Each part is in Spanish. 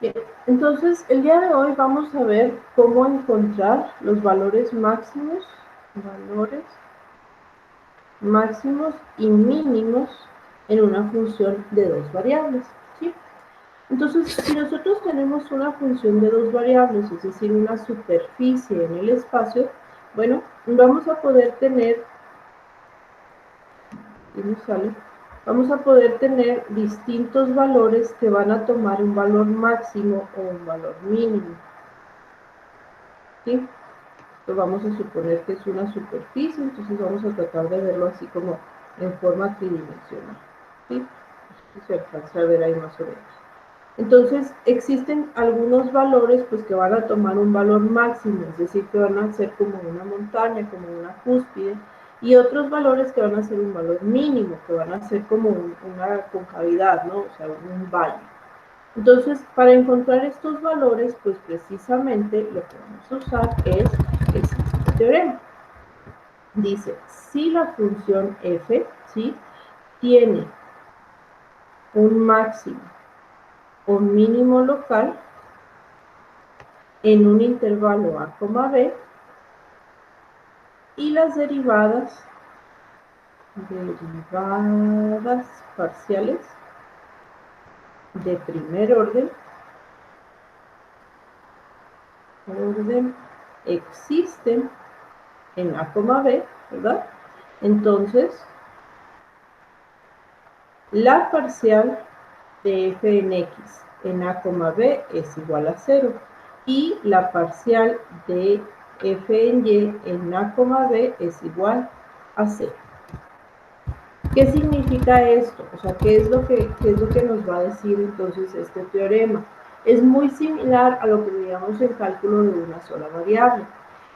Bien, entonces el día de hoy vamos a ver cómo encontrar los valores máximos y mínimos en una función de dos variables, ¿sí? Entonces, si nosotros tenemos una función de dos variables, es decir, una superficie en el espacio, bueno, vamos a poder tener, vamos a poder tener distintos valores que van a tomar un valor máximo o un valor mínimo, ¿sí? Entonces vamos a suponer que es una superficie, entonces vamos a tratar de verlo así como en forma tridimensional, ¿sí? Se alcanza a ver ahí más o menos. Entonces, existen algunos valores pues, que van a tomar un valor máximo, es decir, que van a ser como una montaña, como una cúspide, y otros valores que van a ser un valor mínimo, que van a ser como una concavidad, ¿no? O sea, un valle. Entonces, para encontrar estos valores, pues precisamente lo que vamos a usar es este teorema. Dice, si la función f, ¿sí?, tiene un máximo o mínimo local en un intervalo a, b, y las derivadas parciales de primer orden existen en a, b, ¿verdad? Entonces, la parcial de f en x en a, b es igual a 0 y la parcial de f en y en a, b es igual a 0. ¿Qué significa esto? O sea, ¿qué es lo que nos va a decir entonces este teorema? Es muy similar a lo que veíamos en cálculo de una sola variable.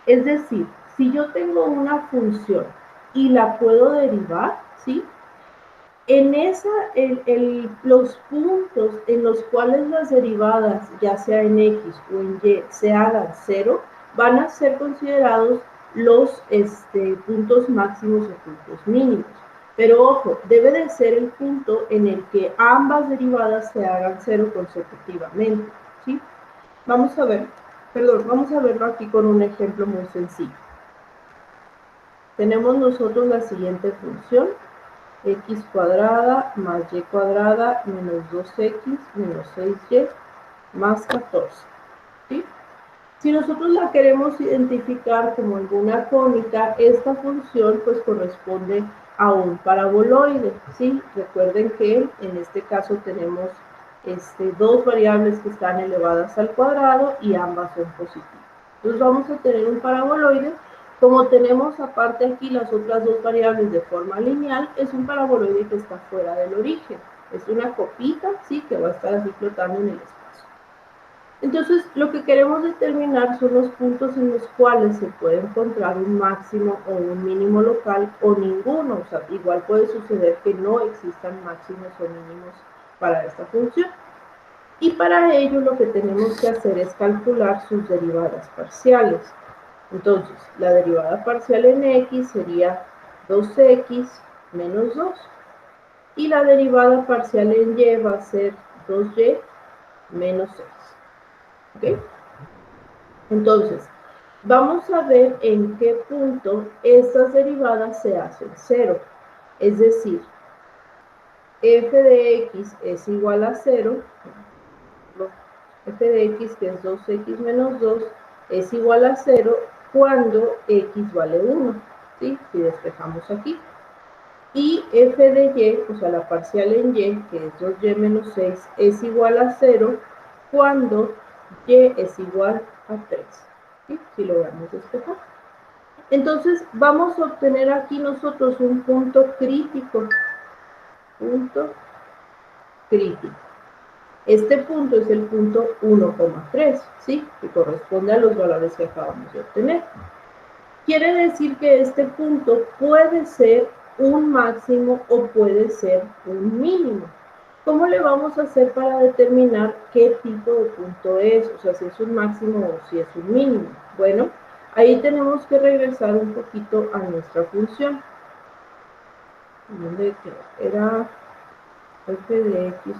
Es decir, si yo tengo una función y la puedo derivar, ¿sí?, en los puntos en los cuales las derivadas, ya sea en x o en y, se hagan 0, van a ser considerados los puntos máximos o puntos mínimos. Pero ojo, debe de ser el punto en el que ambas derivadas se hagan 0 consecutivamente, ¿sí? Vamos a verlo aquí con un ejemplo muy sencillo. Tenemos nosotros la siguiente función: x cuadrada más y cuadrada menos 2x menos 6y más 14, ¿sí? Si nosotros la queremos identificar como alguna cónica, esta función pues corresponde a un paraboloide, ¿sí? Recuerden que en este caso tenemos dos variables que están elevadas al cuadrado y ambas son positivas. Entonces vamos a tener un paraboloide. Como tenemos aparte aquí las otras dos variables de forma lineal, es un paraboloide que está fuera del origen. Es una copita, ¿sí?, que va a estar así flotando en el espacio. Entonces, lo que queremos determinar son los puntos en los cuales se puede encontrar un máximo o un mínimo local o ninguno. O sea, igual puede suceder que no existan máximos o mínimos para esta función. Y para ello lo que tenemos que hacer es calcular sus derivadas parciales. Entonces, la derivada parcial en x sería 2x menos 2. Y la derivada parcial en y va a ser 2y menos 6. ¿Ok? Entonces, vamos a ver en qué punto estas derivadas se hacen 0. Es decir, f de x es igual a 0. F de x, que es 2x menos 2, es igual a 0 cuando x vale 1, ¿sí?, si despejamos aquí. Y f de y, o sea, la parcial en y, que es 2y menos 6, es igual a 0 cuando y es igual a 3, ¿sí?, si logramos despejar. Entonces, vamos a obtener aquí nosotros un punto crítico. Este punto es el punto 1,3, ¿sí?, que corresponde a los valores que acabamos de obtener. Quiere decir que este punto puede ser un máximo o puede ser un mínimo. ¿Cómo le vamos a hacer para determinar qué tipo de punto es? O sea, si es un máximo o si es un mínimo. Bueno, ahí tenemos que regresar un poquito a nuestra función. ¿Dónde era? f de x,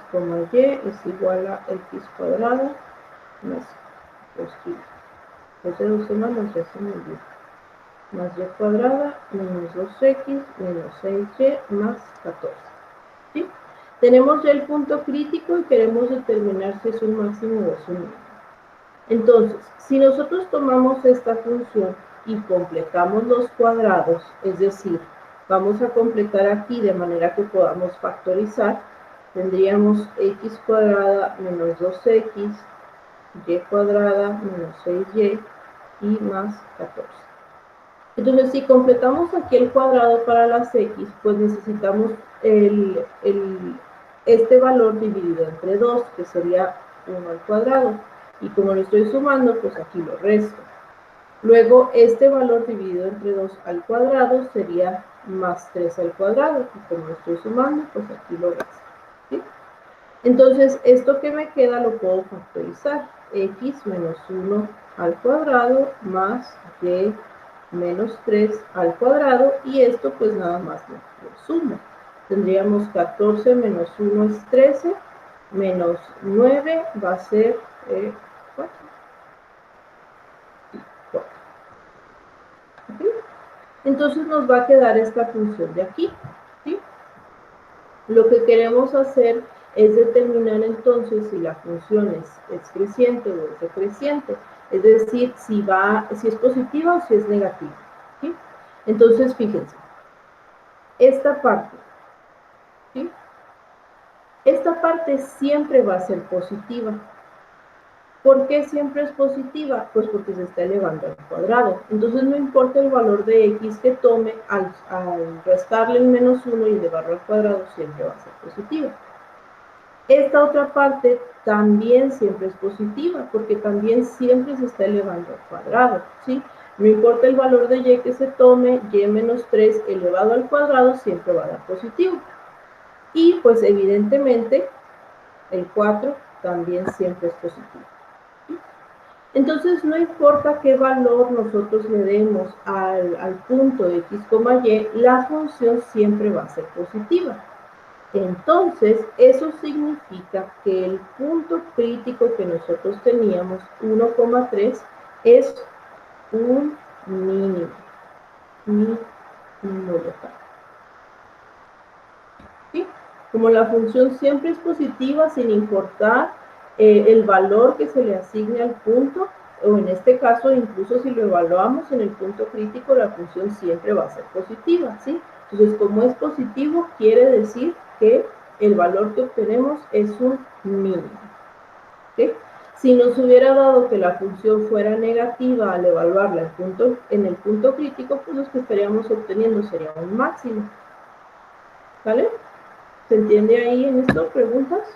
y es igual a x cuadrada más 2y. Entonces 12 más nos hace muy bien. Más y cuadrada menos 2x menos 6y más 14. ¿Sí? Tenemos ya el punto crítico y queremos determinar si es un máximo o es un mínimo. Entonces, si nosotros tomamos esta función y completamos los cuadrados, es decir, vamos a completar aquí de manera que podamos factorizar, tendríamos x cuadrada menos 2x, y cuadrada menos 6y y más 14. Entonces, si completamos aquí el cuadrado para las x, pues necesitamos este valor dividido entre 2, que sería 1 al cuadrado. Y como lo estoy sumando, pues aquí lo resto. Luego, este valor dividido entre 2 al cuadrado sería más 3 al cuadrado. Y como lo estoy sumando, pues aquí lo resto. ¿Sí? Entonces, esto que me queda lo puedo factorizar. X menos 1 al cuadrado más y menos 3 al cuadrado, y esto pues nada más lo sumo. Tendríamos 14 menos 1 es 13, menos 9 va a ser 4. ¿Sí? Entonces nos va a quedar esta función de aquí. ¿Sí? Lo que queremos hacer es determinar entonces si la función es creciente o es decreciente. Es decir, si es positiva o si es negativa. ¿Sí? Entonces, fíjense, esta parte, ¿sí? Esta parte siempre va a ser positiva. ¿Por qué siempre es positiva? Pues porque se está elevando al cuadrado. Entonces no importa el valor de x que tome, al restarle el menos 1 y elevarlo al cuadrado, siempre va a ser positiva. Esta otra parte también siempre es positiva, porque también siempre se está elevando al cuadrado, ¿sí? No importa el valor de y que se tome, y menos 3 elevado al cuadrado siempre va a dar positivo. Y pues evidentemente el 4 también siempre es positivo. ¿Sí? Entonces no importa qué valor nosotros le demos al punto de x, y, la función siempre va a ser positiva. Entonces, eso significa que el punto crítico que nosotros teníamos, 1,3, es un mínimo. Mínimo local. ¿Sí? Como la función siempre es positiva, sin importar el valor que se le asigne al punto, o en este caso, incluso si lo evaluamos en el punto crítico, la función siempre va a ser positiva, ¿sí? Entonces, como es positivo, quiere decir que el valor que obtenemos es un mínimo. ¿Sí? Si nos hubiera dado que la función fuera negativa al evaluarla en el punto crítico, pues lo que estaríamos obteniendo sería un máximo. ¿Vale? ¿Se entiende ahí en esto? ¿Preguntas?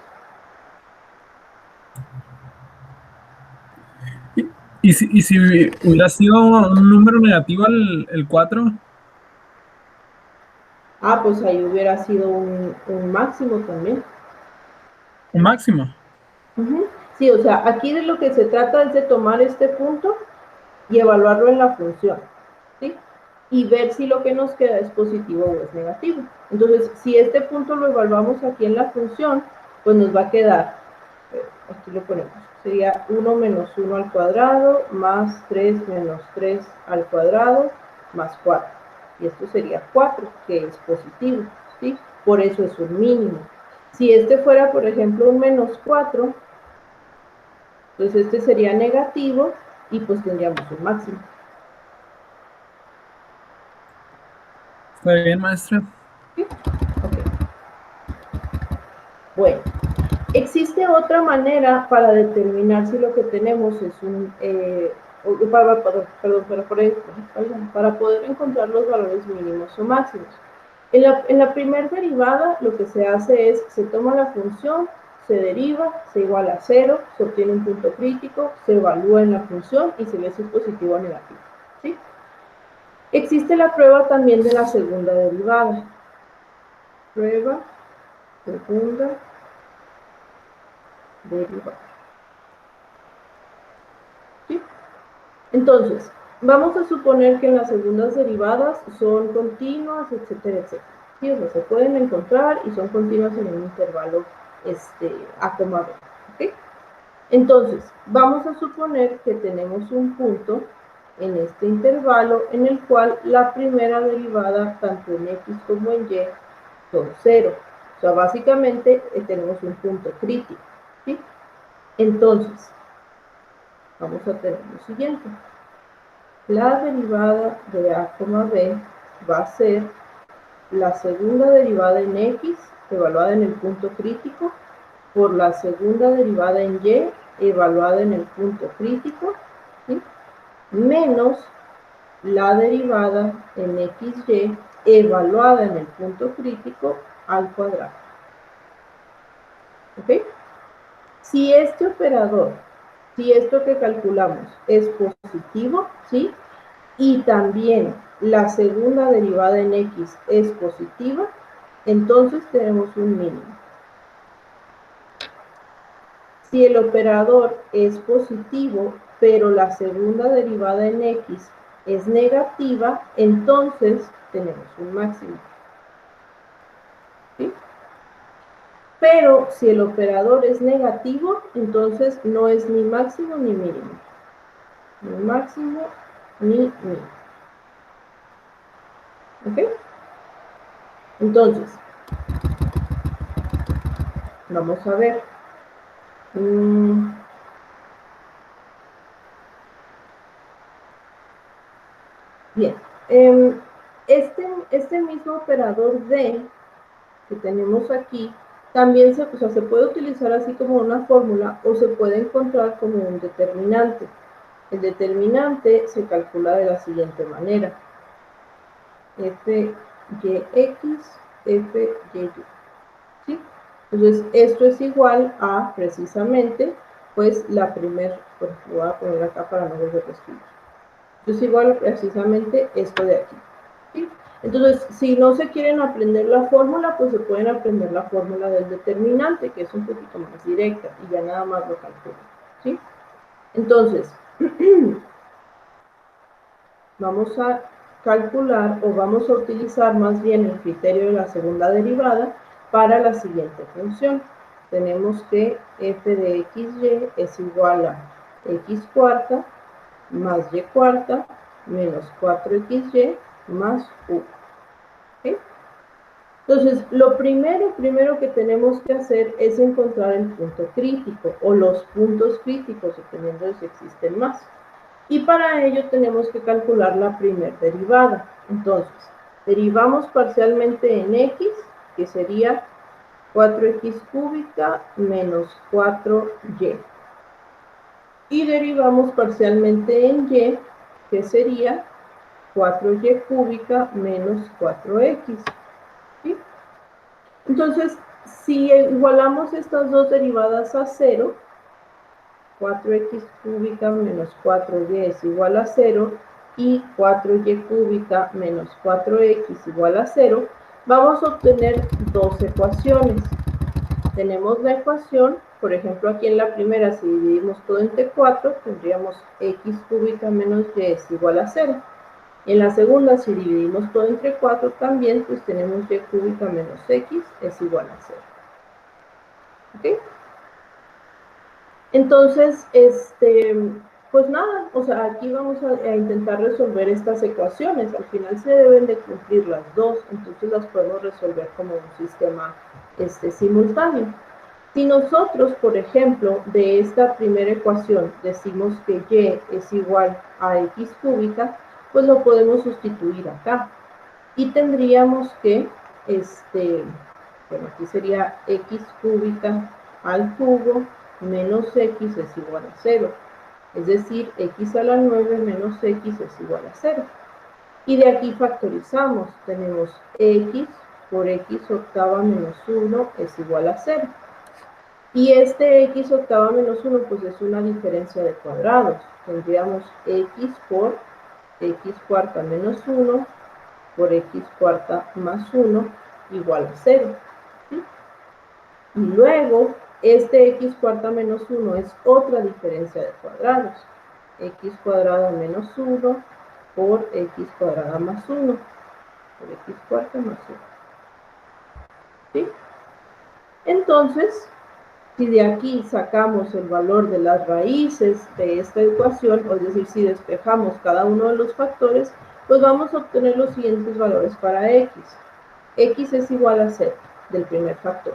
¿Y si hubiera sido un número negativo el 4? Ah, pues ahí hubiera sido un máximo también. ¿Un máximo? Sí, o sea, aquí de lo que se trata es de tomar este punto y evaluarlo en la función, ¿sí? Y ver si lo que nos queda es positivo o es negativo. Entonces, si este punto lo evaluamos aquí en la función, pues nos va a quedar, aquí lo ponemos, sería 1 menos 1 al cuadrado más 3 menos 3 al cuadrado más 4. Y esto sería 4, que es positivo, ¿sí? Por eso es un mínimo. Si este fuera, por ejemplo, un menos 4, pues este sería negativo y pues tendríamos un máximo. ¿Está bien, maestra? ¿Sí? Okay. Bueno, existe otra manera para determinar si lo que tenemos es un... para poder encontrar los valores mínimos o máximos. En la primera derivada, lo que se hace es, se toma la función, se deriva, se iguala a 0, se obtiene un punto crítico, se evalúa en la función y se ve si es positivo o negativo. ¿Sí? Existe la prueba también de la segunda derivada. Prueba, segunda derivada. ¿Sí? Entonces, vamos a suponer que en las segundas derivadas son continuas, etcétera, etcétera. ¿sí? O sea, se pueden encontrar y son continuas en un intervalo A, B. ¿Ok? Entonces, vamos a suponer que tenemos un punto en este intervalo en el cual la primera derivada, tanto en x como en y, son 0. O sea, básicamente tenemos un punto crítico. ¿Sí? Entonces, vamos a tener lo siguiente. La derivada de a, b va a ser la segunda derivada en x, evaluada en el punto crítico, por la segunda derivada en y, evaluada en el punto crítico, ¿sí? Menos la derivada en xy, evaluada en el punto crítico, al cuadrado. ¿Ok? Si este operador, si esto que calculamos es positivo, ¿sí? Y también la segunda derivada en x es positiva, entonces tenemos un mínimo. Si el operador es positivo, pero la segunda derivada en x es negativa, entonces tenemos un máximo. ¿Sí? Pero si el operador es negativo, entonces no es ni máximo ni mínimo. Ni máximo ni mínimo. ¿Ok? Entonces, vamos a ver. Bien. Este mismo operador D que tenemos aquí, también se puede utilizar así como una fórmula o se puede encontrar como un determinante. El determinante se calcula de la siguiente manera. Fyx, Fy. ¿Sí? Entonces, esto es igual a, precisamente, pues la primera, pues voy a poner acá para no volver a escribir. Esto es igual a precisamente esto de aquí. ¿Sí? Entonces, si no se quieren aprender la fórmula, pues se pueden aprender la fórmula del determinante, que es un poquito más directa, y ya nada más lo calculan. ¿Sí? Entonces, vamos a calcular o vamos a utilizar más bien el criterio de la segunda derivada para la siguiente función. Tenemos que f de xy es igual a x cuarta más y cuarta menos 4xy más u. ¿Okay? Entonces, lo primero que tenemos que hacer es encontrar el punto crítico o los puntos críticos, dependiendo de si existen más. Y para ello tenemos que calcular la primera derivada. Entonces, derivamos parcialmente en x, que sería 4x cúbica menos 4y. Y derivamos parcialmente en y, que sería 4y cúbica menos 4x. ¿Sí? Entonces, si igualamos estas dos derivadas a 0, 4x cúbica menos 4y es igual a 0 y 4y cúbica menos 4x igual a 0, vamos a obtener dos ecuaciones. Tenemos la ecuación, por ejemplo, aquí en la primera, si dividimos todo entre 4, tendríamos x cúbica menos y es igual a 0. En la segunda, si dividimos todo entre 4 también, pues tenemos y cúbica menos x es igual a 0. ¿Ok? Entonces, pues nada, o sea, aquí vamos a intentar resolver estas ecuaciones. Al final se deben de cumplir las dos, entonces las podemos resolver como un sistema simultáneo. Si nosotros, por ejemplo, de esta primera ecuación decimos que y es igual a x cúbica, pues lo podemos sustituir acá. Y tendríamos que, bueno, aquí sería x cúbica al cubo menos x es igual a 0. Es decir, x a la 9 menos x es igual a 0. Y de aquí factorizamos. Tenemos x por x octava menos 1 es igual a 0. Y este x octava menos 1 pues es una diferencia de cuadrados. Tendríamos x por x cuarta menos 1 por x cuarta más 1 igual a 0. ¿Sí? Y luego, este x cuarta menos 1 es otra diferencia de cuadrados. X cuadrada menos 1 por x cuadrada más 1 por x cuarta más 1. ¿sí? Entonces, si de aquí sacamos el valor de las raíces de esta ecuación, es decir, si despejamos cada uno de los factores, pues vamos a obtener los siguientes valores para x. X es igual a 0 del primer factor.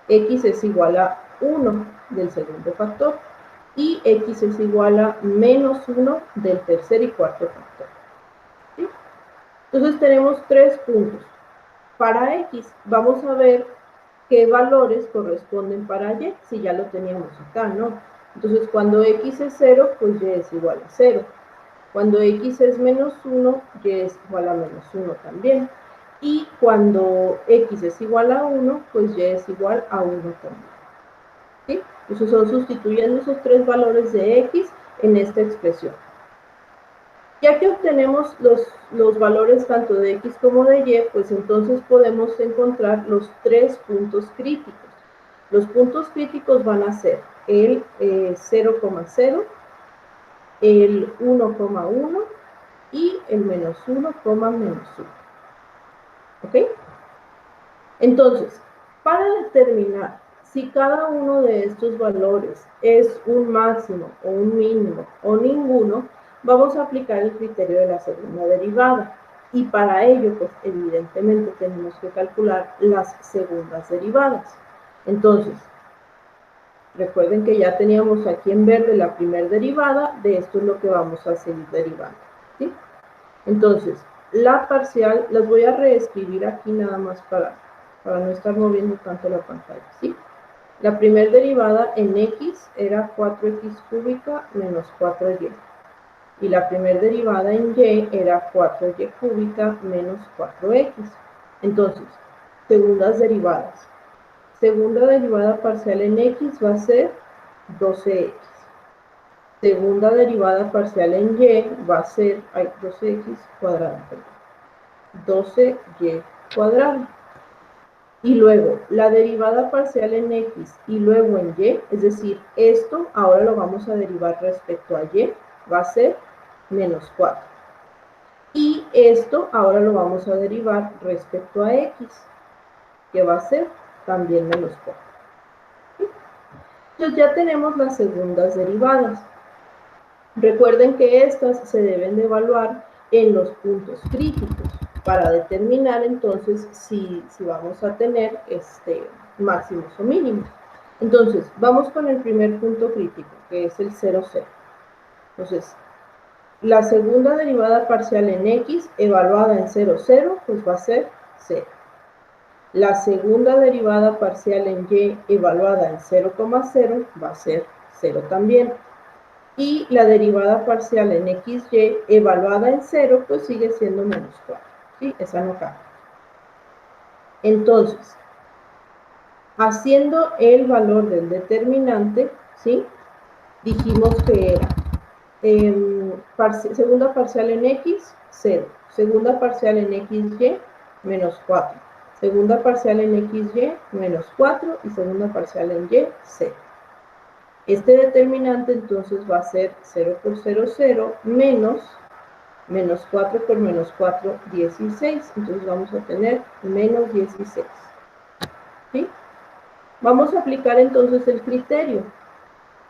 X es igual a 1 del segundo factor. Y x es igual a menos 1 del tercer y cuarto factor. ¿Sí? Entonces tenemos 3 puntos. Para x vamos a ver qué valores corresponden para y, si ya lo teníamos acá, ¿no? Entonces cuando x es 0, pues y es igual a 0. Cuando x es menos 1, y es igual a menos 1 también. Y cuando x es igual a 1, pues y es igual a 1 también. ¿Sí? Entonces son sustituyendo esos 3 valores de x en esta expresión. Ya que obtenemos los valores tanto de x como de y, pues entonces podemos encontrar los 3 puntos críticos. Los puntos críticos van a ser el 0,0, el 1,1 y el menos 1, menos 1. ¿Ok? Entonces, para determinar si cada uno de estos valores es un máximo o un mínimo o ninguno, vamos a aplicar el criterio de la segunda derivada. Y para ello, pues evidentemente tenemos que calcular las segundas derivadas. Entonces, recuerden que ya teníamos aquí en verde la primera derivada, de esto es lo que vamos a seguir derivando. ¿Sí? Entonces, la parcial, las voy a reescribir aquí nada más para no estar moviendo tanto la pantalla, ¿sí? La primera derivada en x era 4x cúbica menos 4y. Y la primera derivada en y era 4y cúbica menos 4x. Entonces, segundas derivadas. Segunda derivada parcial en x va a ser 12x. Segunda derivada parcial en y va a ser 12x cuadrada, perdón, 12y cuadrada. Y luego la derivada parcial en x y luego en y, es decir, esto ahora lo vamos a derivar respecto a y, va a ser menos 4. Y esto ahora lo vamos a derivar respecto a x, que va a ser también menos 4. ¿Sí? Entonces ya tenemos las segundas derivadas. Recuerden que estas se deben de evaluar en los puntos críticos para determinar entonces si vamos a tener máximos o mínimos. Entonces, vamos con el primer punto crítico, que es el 0, 0. Entonces, la segunda derivada parcial en x evaluada en 0, 0, pues va a ser 0. La segunda derivada parcial en y evaluada en 0,0 va a ser 0 también. Y la derivada parcial en xy evaluada en 0, pues sigue siendo menos 4. ¿Sí? Esa no cambia. Entonces, haciendo el valor del determinante, ¿sí? Dijimos que era segunda parcial en x, 0. Segunda parcial en xy, menos 4. Segunda parcial en xy, menos 4. Y segunda parcial en y, 0. Este determinante entonces va a ser 0 por 0, 0, menos 4 por menos 4, 16. Entonces vamos a tener menos 16. ¿Sí? Vamos a aplicar entonces el criterio.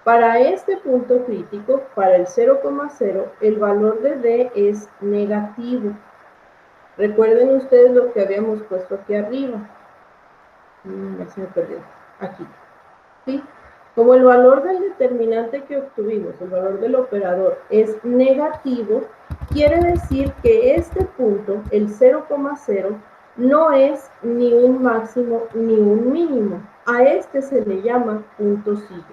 Para este punto crítico, para el 0,0, el valor de d es negativo. Recuerden ustedes lo que habíamos puesto aquí arriba. Ya se me perdió. Aquí. ¿Sí? Como el valor del determinante que obtuvimos, el valor del operador, es negativo, quiere decir que este punto, el 0,0, no es ni un máximo ni un mínimo. A este se le llama punto silla.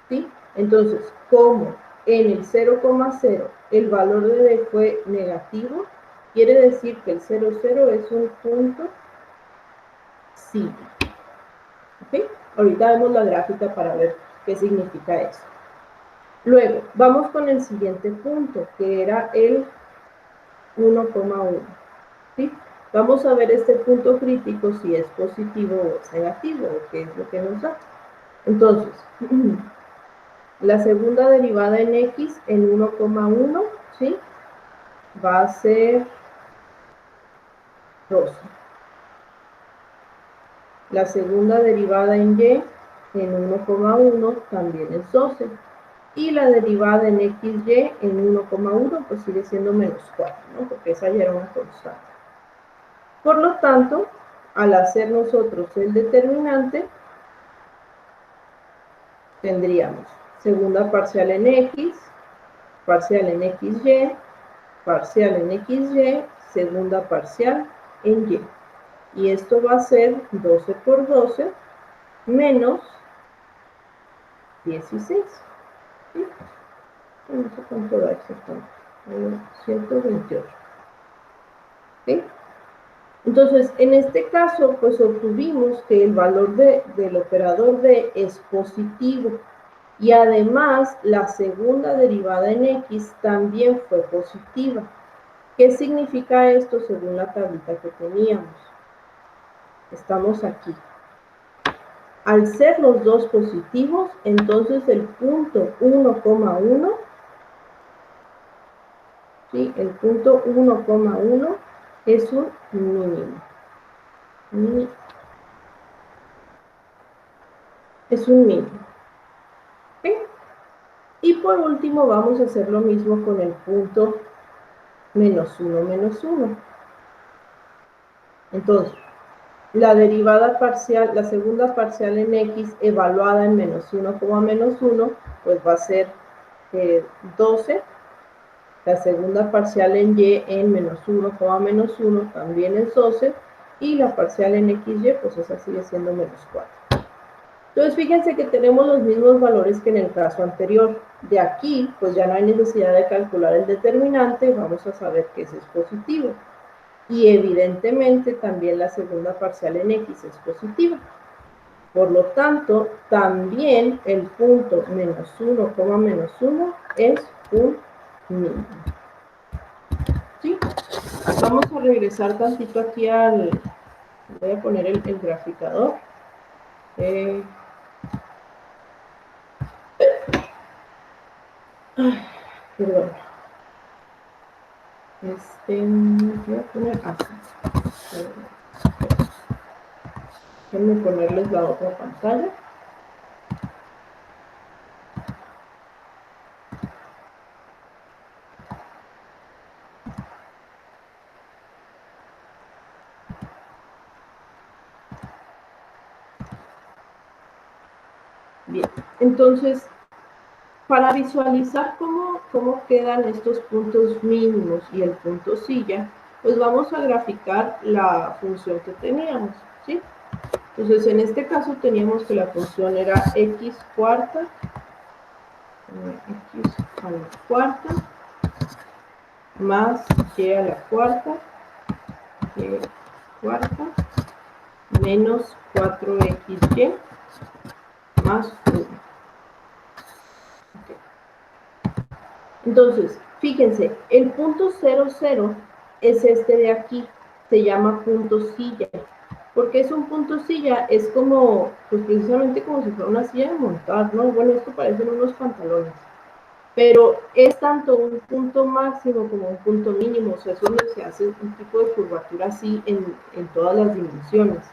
¿Sí? Entonces, como en el 0,0 el valor de d fue negativo, quiere decir que el 0,0 es un punto silla. ¿Ok? Ahorita vemos la gráfica para ver qué significa eso. Luego, vamos con el siguiente punto, que era el 1,1. ¿Sí? Vamos a ver este punto crítico si es positivo o es negativo, o qué es lo que nos da. Entonces, la segunda derivada en x en 1,1, ¿sí? Va a ser 12. La segunda derivada en y en 1,1 también es 12. Y la derivada en xy en 1,1 pues sigue siendo menos 4, ¿no? Porque esa ya era una constante. Por lo tanto, al hacer nosotros el determinante, tendríamos segunda parcial en x, parcial en xy, parcial en xy, segunda parcial en y. Y esto va a ser 12 por 12 menos 16. ¿Sí? No sé cuánto da exactamente. 128. ¿Sí? Entonces, en este caso, pues obtuvimos que el valor del operador d es positivo. Y además, la segunda derivada en x también fue positiva. ¿Qué significa esto según la tablita que teníamos? Estamos aquí. Al ser los dos positivos, entonces el punto 1,1, ¿sí? El punto 1,1 es un mínimo. Es un mínimo. ¿Sí? Y por último vamos a hacer lo mismo con el punto menos 1, menos 1. Entonces, la derivada parcial, la segunda parcial en x evaluada en menos 1, menos 1, pues va a ser 12. La segunda parcial en y en menos 1, menos 1 también es 12. Y la parcial en xy, pues esa sigue siendo menos 4. Entonces, fíjense que tenemos los mismos valores que en el caso anterior. De aquí, pues ya no hay necesidad de calcular el determinante, vamos a saber que ese es positivo. Y evidentemente también la segunda parcial en x es positiva. Por lo tanto, también el punto menos 1, menos 1 es un mínimo. ¿Sí? Vamos a regresar tantito aquí al... Voy a poner el graficador. Perdón. Voy a poner así. Déjenme ponerles la otra pantalla. Bien, entonces, para visualizar cómo quedan estos puntos mínimos y el punto silla, pues vamos a graficar la función que teníamos, ¿sí? Entonces, en este caso teníamos que la función era x cuarta, x a la cuarta, más y a la cuarta, y cuarta, menos 4xy, más 1. Okay. Entonces, fíjense, el punto 0,0 es este de aquí, se llama punto silla. ¿Por qué es un punto silla? Es como, pues precisamente como si fuera una silla de montar, ¿no? Bueno, esto parecen unos pantalones. Pero es tanto un punto máximo como un punto mínimo, o sea, es donde se hace un tipo de curvatura así en todas las dimensiones.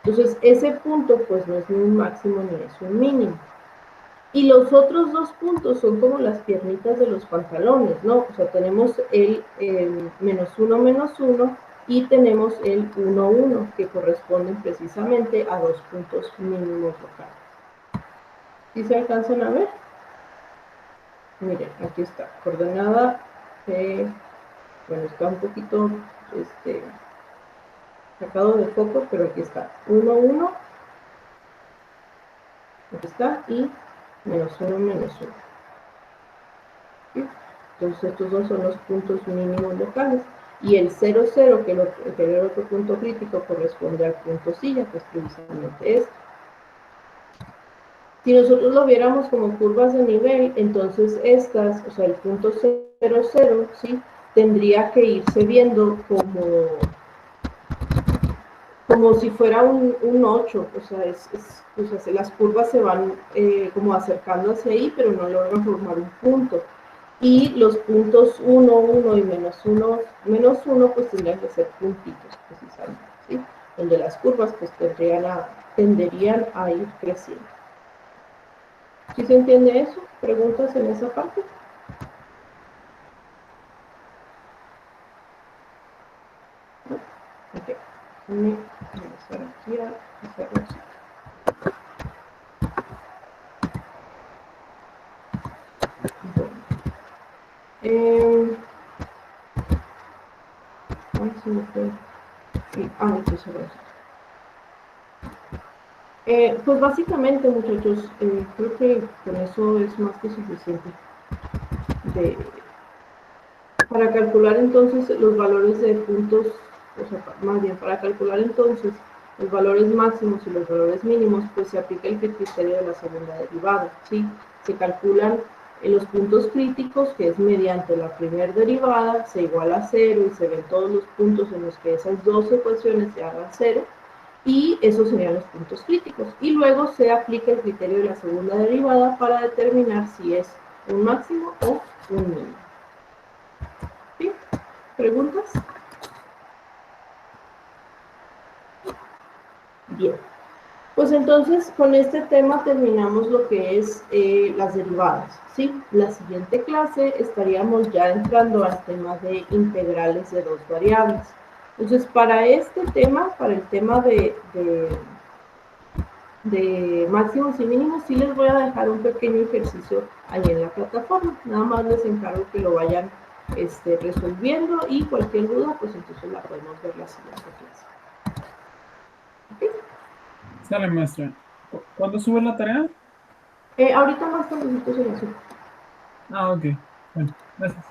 Entonces, ese punto, pues no es ni un máximo ni es un mínimo. Y los otros dos puntos son como las piernitas de los pantalones, ¿no? O sea, tenemos el menos 1, y tenemos el 1, que corresponden precisamente a dos puntos mínimos locales. ¿Sí se alcanzan a ver? Miren, aquí está, coordenada, bueno, está un poquito sacado de foco, pero aquí está, 1, aquí está, y menos 1, menos 1. ¿Sí? Entonces estos dos son los puntos mínimos locales. Y el 0,0, que es el otro punto crítico, corresponde al punto silla, que es precisamente este. Si nosotros lo viéramos como curvas de nivel, entonces estas, o sea, el punto 0,0, ¿sí? Tendría que irse viendo como si fuera un 8, o sea, las curvas se van como acercando hacia ahí, pero no logran formar un punto. Y los puntos 1 y menos 1, pues tendrían que ser puntitos, precisamente, ¿sí? Donde las curvas pues tendrían tenderían a ir creciendo. ¿Sí se entiende eso? ¿Preguntas en esa parte? Ok. Voy a estar aquí a hacerlo así. Bueno. Se me fue. Entonces sobre eso. Pues básicamente, muchachos, creo que con eso es más que suficiente. Para calcular entonces los valores de puntos, o sea, más bien para calcular entonces los valores máximos y los valores mínimos, pues se aplica el criterio de la segunda derivada, ¿sí? Se calculan los puntos críticos, que es mediante la primera derivada, se iguala a 0 y se ven todos los puntos en los que esas dos ecuaciones se hagan 0, y esos serían los puntos críticos. Y luego se aplica el criterio de la segunda derivada para determinar si es un máximo o un mínimo. ¿Sí? ¿Preguntas? Bien. Pues entonces con este tema terminamos lo que es las derivadas, ¿sí? La siguiente clase estaríamos ya entrando al tema de integrales de dos variables. Entonces para este tema, para el tema de máximos y mínimos, sí les voy a dejar un pequeño ejercicio ahí en la plataforma. Nada más les encargo que lo vayan resolviendo, y cualquier duda, pues entonces la podemos ver la siguiente clase. ¿Okay? Sale, maestra. ¿Cuándo sube la tarea? Ahorita más tardecito se la subo. Ah, ok. Bueno, gracias.